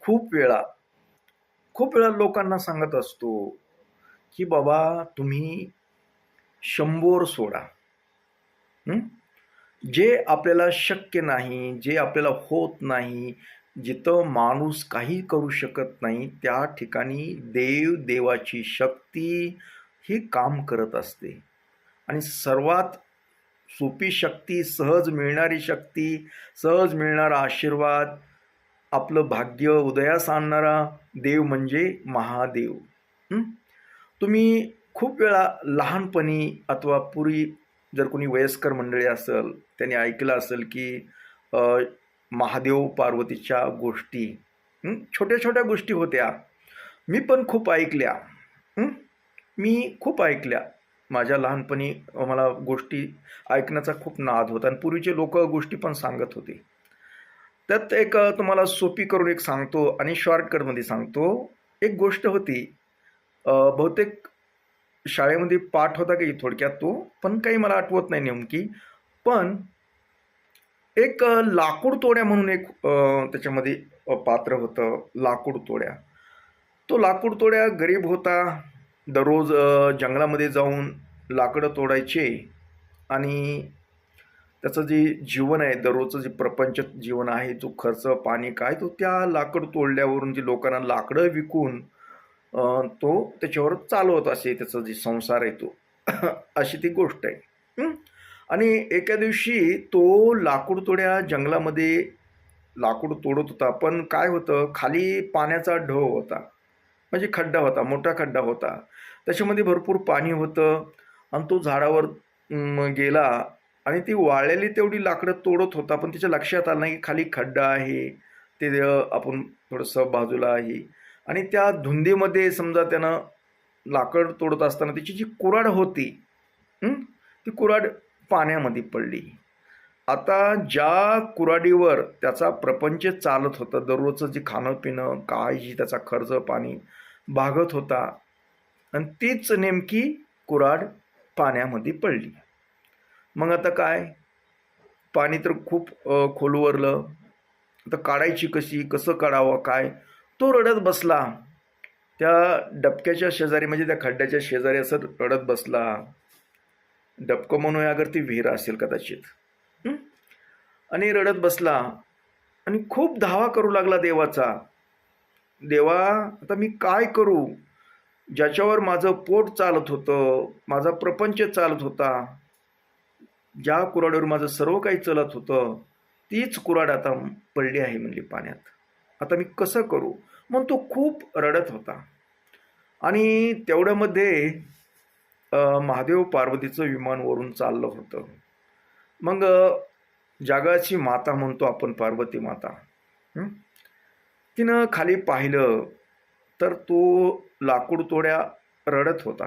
खूप वेळा लोकांना सांगत असतो, की बाबा तुम्ही 100 सोडा. हं? जे आपल्याला शक्य नाही, जे आपल्याला होत नाही, जिथं माणूस काही करू शकत नाही, त्या ठिकाणी देवाची शक्ती ही काम करत असते. आणि सर्वात सोपी शक्ती, सहज मिळणारी शक्ती, सहज मिळणारा आशीर्वाद, आपलं भाग्य उदयास आणणारा देव म्हणजे महादेव. हं? तुम्ही खूप वेळा लहानपणी अथवा पूर्वी जर कोणी वयस्कर मंडळी असेल, त्यांनी ऐकलं असेल की अ, महादेव पार्वतीच्या गोष्टी, छोट्या छोट्या गोष्टी होत्या. मी पण खूप ऐकल्या. हं? मी खूप ऐकल्या. माझ्या लहानपणी मला गोष्टी ऐकण्याचा खूप नाद होता आणि पूर्वीचे लोक गोष्टी पण सांगत होते. त्यात एक तुम्हाला सोपी करून एक सांगतो आणि शॉर्टकटमध्ये सांगतो. एक गोष्ट होती. बहुतेक शाळेमध्ये पाठ होता की थोडक्यात तो, पण काही मला आठवत नाही नेमकी. पण एक लाकूड तोड्या म्हणून एक त्याच्यामध्ये पात्र होतं, लाकूड तोड्या. तो लाकूड तोड्या गरीब होता. दररोज जंगलामध्ये जाऊन लाकडं तोडायचे आणि त्याचं जे जीवन आहे, दररोजचं जे प्रपंच जीवन आहे, जो खर्च पाणी काय, तो त्या लाकड तोडल्यावरून जे लोकांना लाकडं विकून तो त्याच्यावर चालवत असे, त्याचा जे संसार आहे तो. अशी ती गोष्ट आहे. हं? आणि एका दिवशी तो लाकूड तोड्या जंगलामध्ये लाकूड तोडत होता. पण काय होतं, खाली पाण्याचा ढोह होता. म्हणजे खड्डा होता, मोठा खड्डा होता. त्याच्यामध्ये भरपूर पाणी होतं आणि तो झाडावर गेला आणि ती वाळलेली तेवढी लाकडं तोडत होता. पण त्याच्या लक्षात आलं नाही की खाली खड्डा आहे. ते आपण थोडंसं बाजूला आहे आणि त्या धुंदीमध्ये समजा त्यानं लाकड तोडत असताना त्याची जी कुऱ्हाड होती, ती कुऱ्हाड पाण्यामध्ये पडली. आता ज्या कुऱ्हाडीवर त्याचा प्रपंच चालत होता, दररोजचं जे खाणं पिणं काय जी त्याचा खर्च पाणी भागत होता, आणि तीच नेमकी कुऱ्हाड पाण्यामध्ये पडली. मग आता काय, पाणी तर खूप खोलवरलं. आता काढायची कशी, कसं काढावं काय, तो रडत बसला. त्या डबक्याच्या शेजारी म्हणजे त्या खड्ड्याच्या शेजारी असं रडत बसला. डबकं म्हणूया अगर ती विहीर असेल कदाचित. आणि रडत बसला आणि खूप धावा करू लागला देवाचा. देवा, आता मी काय करू, ज्याच्यावर माझं पोट चालत होतं, माझा प्रपंच चालत होता, ज्या कुऱ्हाडीवर माझं सर्व काही चालत होतं, तीच कुऱ्हाड आता पडली आहे म्हणली पाण्यात. आता मी कसं करू. मग तो खूप रडत होता. आणि तेवढ्यामध्ये महादेव पार्वतीचं विमान वरून चाललं होतं. मग जगाची माता म्हणतो आपण, पार्वती माता, तिनं खाली पाहिलं तर तो लाकूड तोड्या रडत होता.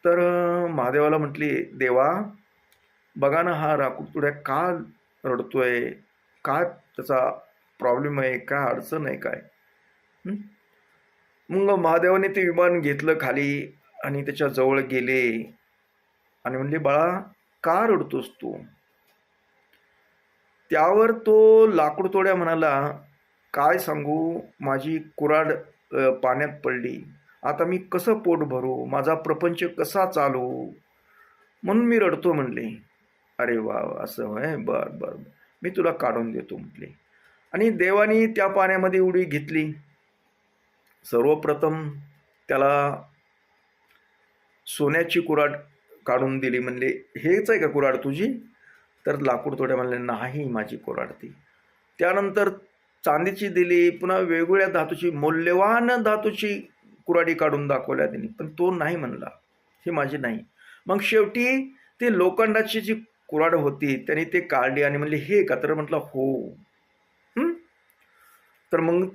तर महादेवाला म्हटली, देवा बघा ना, हा लाकूड तोड्या का रडतोय, काय त्याचा प्रॉब्लेम आहे, काय अडचण आहे काय. मग महादेवाने ते विमान घेतलं खाली आणि त्याच्या जवळ गेले आणि म्हणले, बाळा का रडतोस तू. त्यावर तो लाकूड तोड्या म्हणाला, काय सांगू, माझी कुऱ्हाड पाण्यात पडली, आता मी कसं पोट भरू, माझा प्रपंच कसा चालू, म्हणून मी रडतो म्हणले. अरे वा, असं होय, बर बर, मी तुला काढून देतो म्हटले. आणि देवानी त्या पाण्यामध्ये उडी घेतली. सर्वप्रथम त्याला सोन्याची कुऱ्हाड काढून दिली. म्हणले, हेच आहे का कुऱ्हाड तुझी. तर लाकूड तोड्या म्हणले, नाही माझी कुऱ्हाड ती. त्यानंतर चांदीची दिली, पुन्हा वेगवेगळ्या धातूची, मौल्यवान धातूची कुऱ्हाडी काढून दाखवल्या त्यांनी, पण तो नाही म्हणला, ही माझी नाही. मग शेवटी ती लोखंडाची जी कुऱ्हाड होती त्यांनी ते काढली आणि म्हणले, हे का. तर म्हटलं, हो. तर मग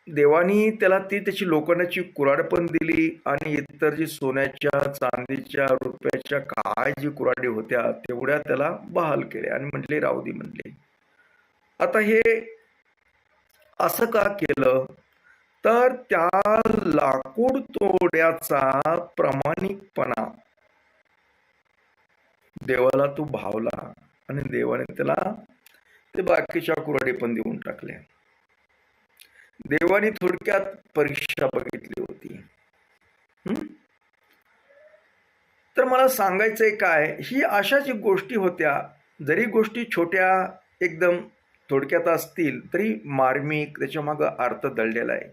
देवानी त्याला ती त्याची लोखंडाची कुऱ्हाड पण दिली आणि इतर जी सोन्याच्या, चांदीच्या, रुपयाच्या काय जी कुऱ्हाडी होत्या तेवढ्या त्याला बहाल केल्या आणि म्हटले, राहू दे म्हणले. आता हे असं का केलं, तर त्या लाकूड तोड्याचा प्रामाणिकपणा देवाला तो भावला आणि देवाने त्याला ते बाकीच्या कुऱ्हाडी पण देऊन टाकल्या. देवानी थोडक्यात परीक्षा बघितली होती. तर मला सांगायचंय काय, ही अशाच गोष्टी होत्या. जरी गोष्टी छोट्या एकदम थोडक्यात असतील तरी मार्मिक त्याच्या मागं अर्थ दडलेला आहे.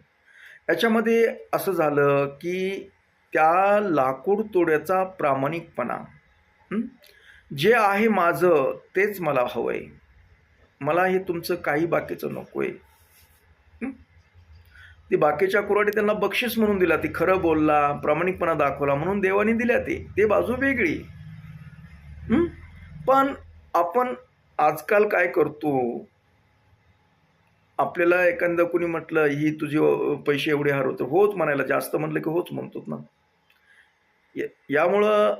याच्यामध्ये असं झालं की त्या लाकूड तोड्याचा प्रामाणिकपणा, जे आहे माझं तेच मला हवंय, मला हे तुमचं काही बाकीचं नकोय. ती बाकीच्या कुऱ्हाडी त्यांना बक्षीस म्हणून दिला, ती खरं बोलला, प्रामाणिकपणा दाखवला म्हणून देवाने दिल्या. ते बाजू वेगळी. पण आपण आजकाल काय करतो, आपल्याला एखादं कोणी म्हटलं ही तुझे पैसे एवढे हरवतो, होच म्हणायला, जास्त म्हणलं की होच म्हणतो ना. यामुळं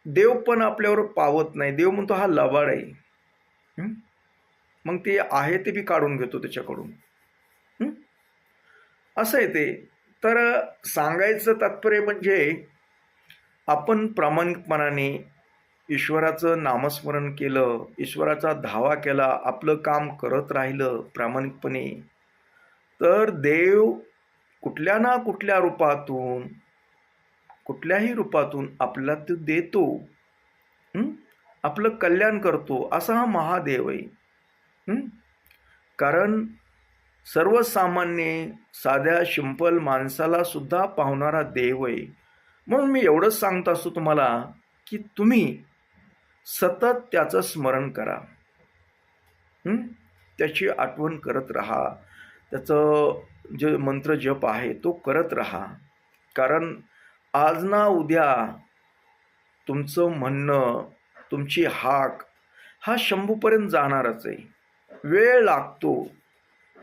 देव पण आपल्यावर पावत नाही. देव म्हणतो हा लबाड आहे. मग ते आहे ते बी काढून घेतो त्याच्याकडून. असं आहे ते. तर सांगायचं तात्पर्य म्हणजे आपण प्रामाणिकपणाने ईश्वराचं नामस्मरण केलं, ईश्वराचा धावा केला, आपलं काम करत राहिलं प्रामाणिकपणे, तर देव कुठल्या ना कुठल्या रूपातून, कुठल्याही रूपातून आपल्याला तो देतो, आपलं कल्याण करतो. असा हा महादेव आहे. कारण सर्वसामान्य साध्या सिंपल माणसाला सुद्धा पावणारा देव आहे. म्हणून मी एवढंच सांगत असतो तुम्हाला की तुम्ही सतत त्याचं स्मरण करा, त्याची आठवण करत राहा, त्याचं जे मंत्र जप आहे तो करत राहा. कारण आज ना उद्या तुमचं म्हणणं, तुमची हाक हा शंभूपर्यंत जाणारच आहे. वेळ लागतो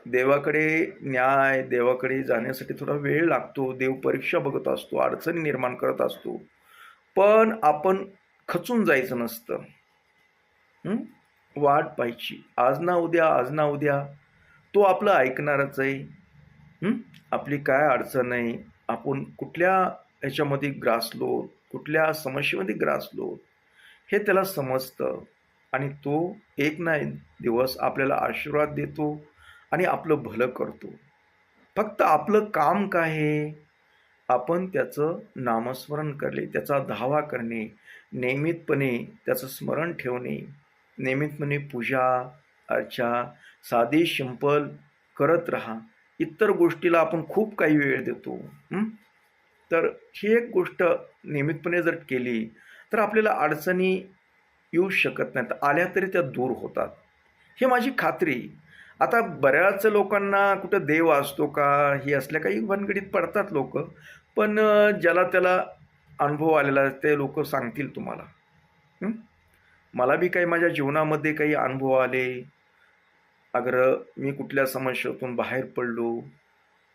देवाकडे, न्याय देवाकडे जाण्यासाठी थोडा वेळ लागतो. देव परीक्षा बघत असतो, अडचणी निर्माण करत असतो. पण आपण खचून जायचं नसतं. वाट पाहायची. आज ना उद्या, आज ना उद्या तो आपलं ऐकणारच आहे. आपली काय अडचण आहे, आपण कुठल्या ह्याच्यामध्ये ग्रासलो, कुठल्या समस्येमध्ये ग्रासलो, हे त्याला समजतं. आणि तो एक ना एक दिवस आपल्याला आशीर्वाद देतो आणि आपलं भलं करतो. फक्त आपलं काम काय आहे, आपण त्याचं नामस्मरण करणे, त्याचा धावा करणे, नियमितपणे त्याचं स्मरण ठेवणे, नियमितपणे पूजा अर्चा साधी सिंपल करत राहा. इतर गोष्टीला आपण खूप काही वेळ देतो. तर ही एक गोष्ट नियमितपणे जर केली तर आपल्याला अडचणी येऊ शकत नाहीत. आल्या तरी त्या दूर होतात, हे माझी खात्री. आता बऱ्याच लोकांना कुठं देव असतो का हे असल्या काही भानगडीत पडतात लोक. पण ज्याला त्याला अनुभव आलेला ते लोक सांगतील तुम्हाला. मला बी काही माझ्या जीवनामध्ये काही अनुभव आले, अगर मी कुठल्या समस्येतून बाहेर पडलो,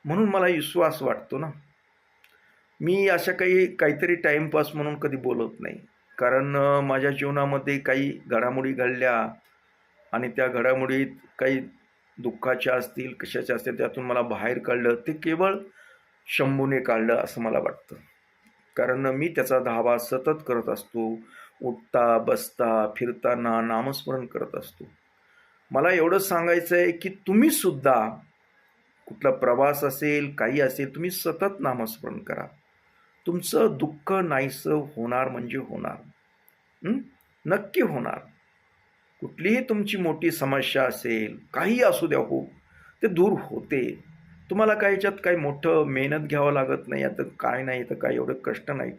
म्हणून मला विश्वास वाटतो ना. मी अशा काहीतरी टाईमपास म्हणून कधी बोलत नाही. कारण माझ्या जीवनामध्ये काही घडामोडी घडल्या आणि त्या घडामोडीत काही दुःखाच्या असतील, कशाच्या असतील, त्यातून मला बाहेर काढलं ते केवळ शंभूने काढलं असं मला वाटतं. कारण मी त्याचा धावा सतत करत असतो. उठता बसता फिरताना नामस्मरण करत असतो. मला एवढंच सांगायचं आहे की तुम्ही सुद्धा कुठला प्रवास असेल, काही असेल, तुम्ही सतत नामस्मरण करा. तुमचं दुःख नाहीसं होणार म्हणजे होणार, नक्की होणार. कुठलीही तुमची मोठी समस्या असेल, काही असू द्या, हो, ते दूर होते. तुम्हाला काही याच्यात काही मोठं मेहनत घ्यावं लागत नाही. आता काय नाही, तर काय एवढं कष्ट नाही.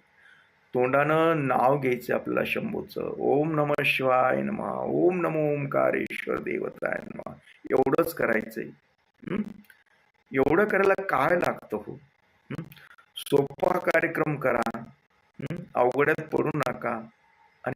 तोंडानं नाव घ्यायचं आपल्याला शंभूचं. ओम नमः शिवाय नमः, ओम नमो ओंकारेश्वर देवताय नमः, एवढंच करायचंय. एवढं करायला काय लागतं हो. सोपा कार्यक्रम करा, अवघड्यात पडू नका.